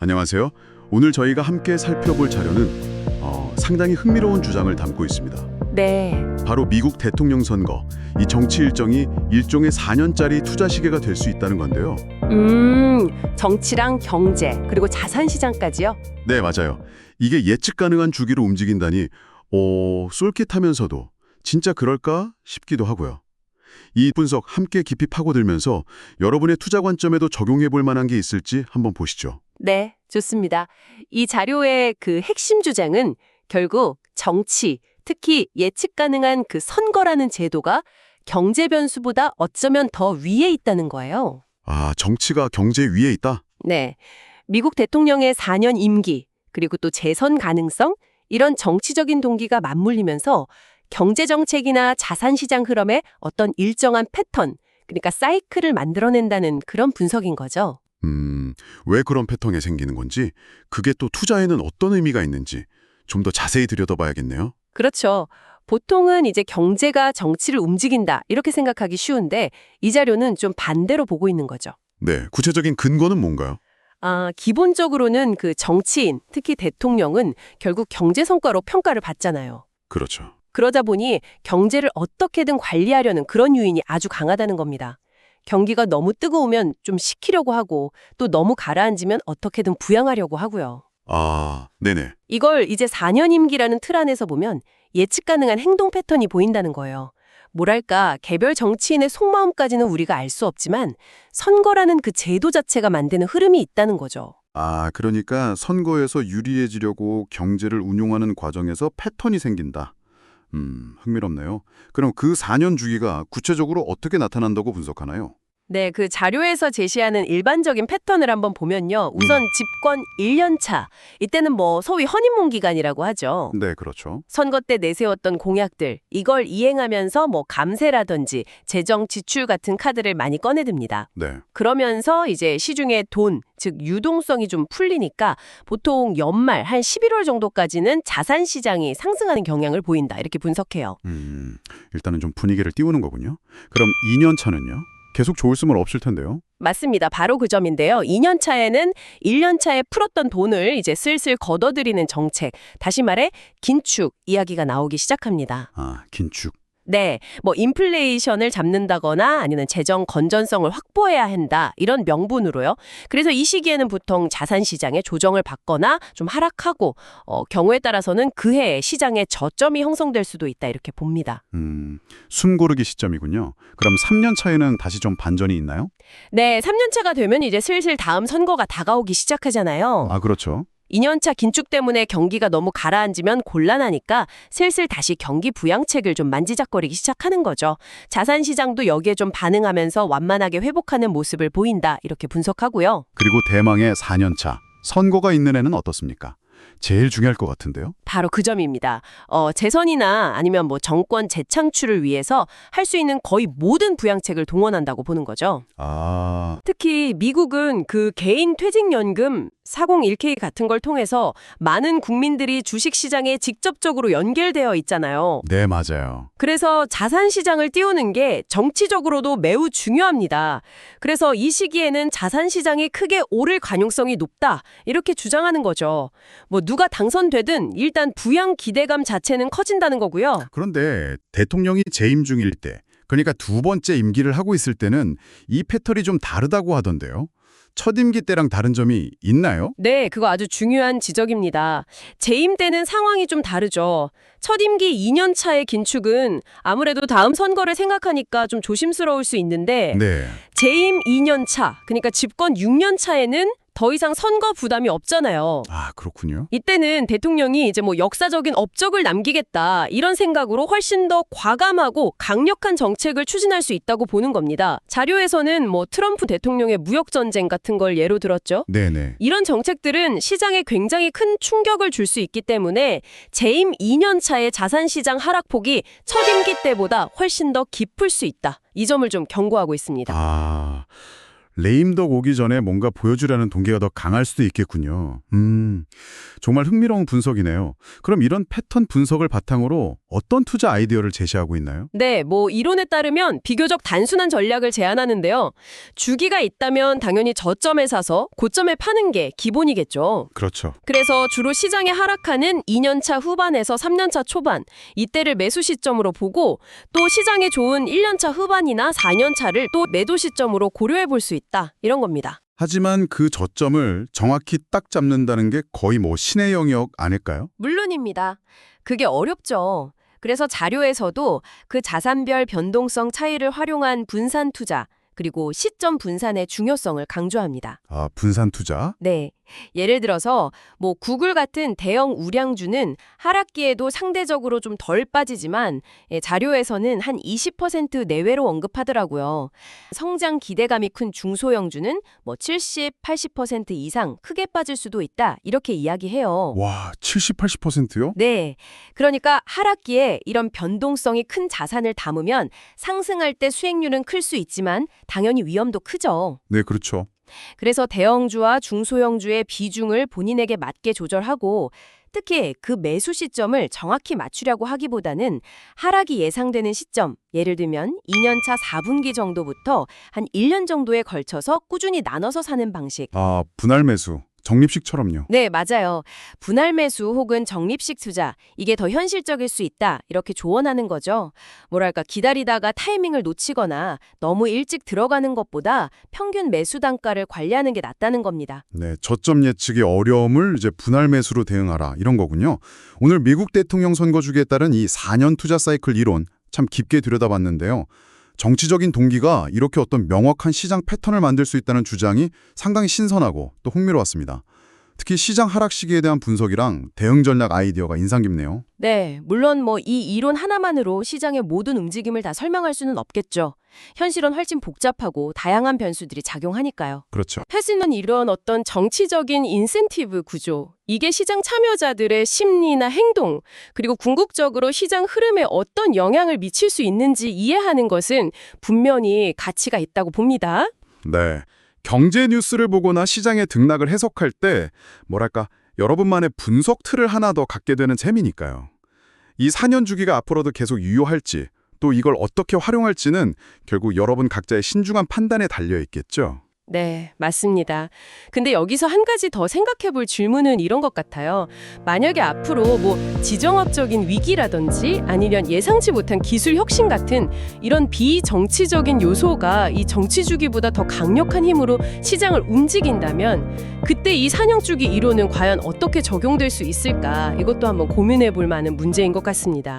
안녕하세요. 오늘 저희가 함께 살펴볼 자료는 상당히 흥미로운 주장을 담고 있습니다. 네, 바로 미국 대통령 선거, 이 정치 일정이 일종의 4년짜리 투자 시계가 될 수 있다는 건데요. 정치랑 경제, 그리고 자산시장까지요? 네, 맞아요. 이게 예측 가능한 주기로 움직인다니 쏠깃하면서도 진짜 그럴까 싶기도 하고요. 이 분석 함께 깊이 파고들면서 여러분의 투자 관점에도 적용해 볼 만한 게 있을지 한번 보시죠. 네, 좋습니다. 이 자료의 그 핵심 주장은 결국 정치, 특히 예측 가능한 그 선거라는 제도가 경제 변수보다 어쩌면 더 위에 있다는 거예요. 아, 정치가 경제 위에 있다? 네, 미국 대통령의 4년 임기, 그리고 또 재선 가능성, 이런 정치적인 동기가 맞물리면서 경제정책이나 자산시장 흐름에 어떤 일정한 패턴, 그러니까 사이클을 만들어낸다는 그런 분석인 거죠. 왜 그런 패턴이 생기는 건지, 그게 또 투자에는 어떤 의미가 있는지 좀 더 자세히 들여다봐야겠네요. 그렇죠. 보통은 이제 경제가 정치를 움직인다 이렇게 생각하기 쉬운데 이 자료는 좀 반대로 보고 있는 거죠. 네, 구체적인 근거는 뭔가요? 기본적으로는 그 정치인, 특히 대통령은 결국 경제 성과로 평가를 받잖아요. 그렇죠. 그러다 보니 경제를 어떻게든 관리하려는 그런 요인이 아주 강하다는 겁니다. 경기가 너무 뜨거우면 좀 식히려고 하고 또 너무 가라앉으면 어떻게든 부양하려고 하고요. 아, 네네. 이걸 이제 4년 임기라는 틀 안에서 보면 예측 가능한 행동 패턴이 보인다는 거예요. 뭐랄까, 개별 정치인의 속마음까지는 우리가 알 수 없지만 선거라는 그 제도 자체가 만드는 흐름이 있다는 거죠. 아, 그러니까 선거에서 유리해지려고 경제를 운용하는 과정에서 패턴이 생긴다. 흥미롭네요. 그럼 그 4년 주기가 구체적으로 어떻게 나타난다고 분석하나요? 네, 그 자료에서 제시하는 일반적인 패턴을 한번 보면요. 우선 집권 1년 차. 이때는 소위 허니문 기간이라고 하죠. 네, 그렇죠. 선거 때 내세웠던 공약들, 이걸 이행하면서 감세라든지 재정 지출 같은 카드를 많이 꺼내듭니다. 네. 그러면서 이제 시중에 돈, 즉 유동성이 좀 풀리니까 보통 연말 한 11월 정도까지는 자산 시장이 상승하는 경향을 보인다. 이렇게 분석해요. 일단은 좀 분위기를 띄우는 거군요. 그럼 2년 차는요? 계속 좋을 수는 없을 텐데요. 맞습니다. 바로 그 점인데요. 2년 차에는 1년 차에 풀었던 돈을 이제 슬슬 걷어들이는 정책, 다시 말해 긴축 이야기가 나오기 시작합니다. 아, 긴축. 네, 인플레이션을 잡는다거나 아니면 재정 건전성을 확보해야 한다 이런 명분으로요. 그래서 이 시기에는 보통 자산 시장에 조정을 받거나 좀 하락하고 경우에 따라서는 그 해에 시장에 저점이 형성될 수도 있다 이렇게 봅니다. 숨 고르기 시점이군요. 그럼 3년 차에는 다시 좀 반전이 있나요? 네, 3년 차가 되면 이제 슬슬 다음 선거가 다가오기 시작하잖아요. 아, 그렇죠. 2년차 긴축 때문에 경기가 너무 가라앉으면 곤란하니까 슬슬 다시 경기 부양책을 좀 만지작거리기 시작하는 거죠. 자산시장도 여기에 좀 반응하면서 완만하게 회복하는 모습을 보인다 이렇게 분석하고요. 그리고 대망의 4년 차. 선거가 있는 애는 어떻습니까? 제일 중요할 것 같은데요. 바로 그 점입니다. 재선이나 아니면 정권 재창출을 위해서 할 수 있는 거의 모든 부양책을 동원한다고 보는 거죠. 아, 특히 미국은 그 개인 퇴직연금 401k 같은 걸 통해서 많은 국민들이 주식시장에 직접적으로 연결되어 있잖아요. 네, 맞아요. 그래서 자산시장을 띄우는 게 정치적으로도 매우 중요합니다. 그래서 이 시기에는 자산시장이 크게 오를 가능성이 높다 이렇게 주장하는 거죠. 누가 당선되든 일단 부양 기대감 자체는 커진다는 거고요. 그런데 대통령이 재임 중일 때, 그러니까 두 번째 임기를 하고 있을 때는 이 패턴이 좀 다르다고 하던데요. 첫 임기 때랑 다른 점이 있나요? 네, 그거 아주 중요한 지적입니다. 재임 때는 상황이 좀 다르죠. 첫 임기 2년 차의 긴축은 아무래도 다음 선거를 생각하니까 좀 조심스러울 수 있는데 네. 재임 2년 차, 그러니까 집권 6년 차에는 더 이상 선거 부담이 없잖아요. 아, 그렇군요. 이때는 대통령이 이제 역사적인 업적을 남기겠다 이런 생각으로 훨씬 더 과감하고 강력한 정책을 추진할 수 있다고 보는 겁니다. 자료에서는 트럼프 대통령의 무역 전쟁 같은 걸 예로 들었죠. 네네. 이런 정책들은 시장에 굉장히 큰 충격을 줄 수 있기 때문에 재임 2년 차의 자산시장 하락폭이 첫 임기 때보다 훨씬 더 깊을 수 있다. 이 점을 좀 경고하고 있습니다. 아, 레임덕 오기 전에 뭔가 보여주려는 동기가 더 강할 수도 있겠군요. 정말 흥미로운 분석이네요. 그럼 이런 패턴 분석을 바탕으로 어떤 투자 아이디어를 제시하고 있나요? 네, 이론에 따르면 비교적 단순한 전략을 제안하는데요. 주기가 있다면 당연히 저점에 사서 고점에 파는 게 기본이겠죠. 그렇죠. 그래서 주로 시장의 하락하는 2년차 후반에서 3년차 초반, 이때를 매수 시점으로 보고 또 시장에 좋은 1년차 후반이나 4년차를 또 매도 시점으로 고려해 볼 수 있다. 이런 겁니다. 하지만 그 저점을 정확히 딱 잡는다는 게 거의 신의 영역 아닐까요? 물론입니다. 그게 어렵죠. 그래서 자료에서도 그 자산별 변동성 차이를 활용한 분산 투자, 그리고 시점 분산의 중요성을 강조합니다. 아, 분산 투자? 네. 예를 들어서 구글 같은 대형 우량주는 하락기에도 상대적으로 좀 덜 빠지지만 자료에서는 한 20% 내외로 언급하더라고요. 성장 기대감이 큰 중소형주는 70, 80% 이상 크게 빠질 수도 있다. 이렇게 이야기해요. 와, 70, 80%요? 네. 그러니까 하락기에 이런 변동성이 큰 자산을 담으면 상승할 때 수익률은 클 수 있지만 당연히 위험도 크죠. 네, 그렇죠. 그래서 대형주와 중소형주의 비중을 본인에게 맞게 조절하고 특히 그 매수 시점을 정확히 맞추려고 하기보다는 하락이 예상되는 시점, 예를 들면 2년차 4분기 정도부터 한 1년 정도에 걸쳐서 꾸준히 나눠서 사는 방식. 아, 분할 매수. 적립식처럼요. 네, 맞아요. 분할 매수 혹은 적립식 투자, 이게 더 현실적일 수 있다. 이렇게 조언하는 거죠. 뭐랄까, 기다리다가 타이밍을 놓치거나 너무 일찍 들어가는 것보다 평균 매수 단가를 관리하는 게 낫다는 겁니다. 네, 저점 예측의 어려움을 이제 분할 매수로 대응하라 이런 거군요. 오늘 미국 대통령 선거 주기에 따른 이 4년 투자 사이클 이론 참 깊게 들여다봤는데요. 정치적인 동기가 이렇게 어떤 명확한 시장 패턴을 만들 수 있다는 주장이 상당히 신선하고 또 흥미로웠습니다. 특히 시장 하락 시기에 대한 분석이랑 대응 전략 아이디어가 인상 깊네요. 네, 물론 이 이론 하나만으로 시장의 모든 움직임을 다 설명할 수는 없겠죠. 현실은 훨씬 복잡하고 다양한 변수들이 작용하니까요. 그렇죠. 할 수 있는 이런 어떤 정치적인 인센티브 구조, 이게 시장 참여자들의 심리나 행동, 그리고 궁극적으로 시장 흐름에 어떤 영향을 미칠 수 있는지 이해하는 것은 분명히 가치가 있다고 봅니다. 네. 경제 뉴스를 보거나 시장의 등락을 해석할 때 여러분만의 분석 틀을 하나 더 갖게 되는 재미니까요. 이 4년 주기가 앞으로도 계속 유효할지 또 이걸 어떻게 활용할지는 결국 여러분 각자의 신중한 판단에 달려 있겠죠. 네, 맞습니다. 근데 여기서 한 가지 더 생각해 볼 질문은 이런 것 같아요. 만약에 앞으로 지정학적인 위기라든지 아니면 예상치 못한 기술 혁신 같은 이런 비정치적인 요소가 이 정치 주기보다 더 강력한 힘으로 시장을 움직인다면 그때 이 4년 주기 이론은 과연 어떻게 적용될 수 있을까? 이것도 한번 고민해 볼 만한 문제인 것 같습니다.